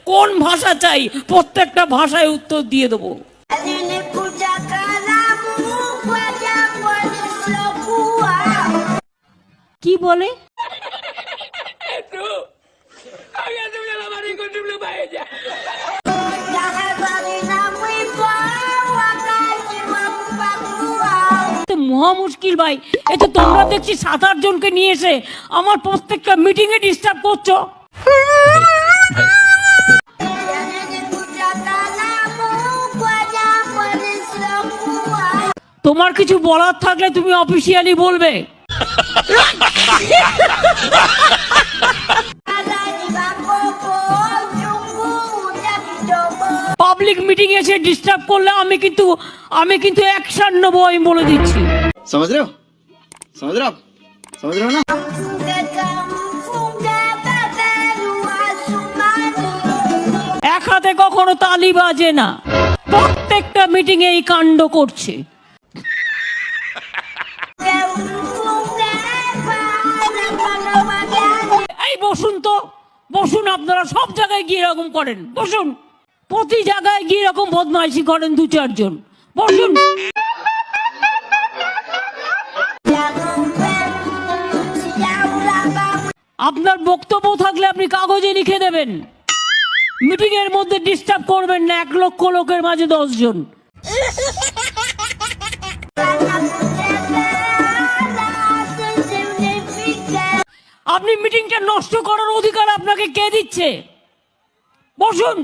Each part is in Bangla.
কোন ভাষা চাই, প্রত্যেকটা ভাষায় উত্তর দিয়ে দেবো। কি বলে? মহা মুশকিল ভাই, এ তো তোমরা দেখছি 7-8 জনকে নিয়ে এসে আমার প্রত্যেকটা মিটিং এ ডিস্টার্ব করছো। তোমার কিছু বলার থাকলে তুমি অফিসিয়ালি বলবে। পাবলিক মিটিং এসে ডিস্টার্ব করলে আমি কিন্তু অ্যাকশন নেবো, আমি বলে দিচ্ছি। समझ रहे हो ना? এক হাতে কখনো তালি বাজে না, প্রত্যেকটা মিটিং এ এই কাণ্ড করছে। এই বসুন তো, বসুন। আপনারা সব জায়গায় গিয়ে এরকম করেন, বসুন। প্রতি জায়গায় গিয়ে এরকম বদমাইশি করেন 2-4 জন, বসুন। আপনার বক্তব্য থাকলে আপনি কাগজে লিখে দেবেন। মিটিং এর মধ্যে ডিস্টার্ব করবেন না 1 লক্ষ লোকের মাঝে 10 জন। আপনি মিটিংটা নষ্ট করার অধিকার আপনাকে কে দিচ্ছে? বসুন।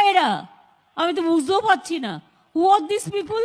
এরা আমি তো বুঝতেও পারছি না, হু আর দিস পিপল?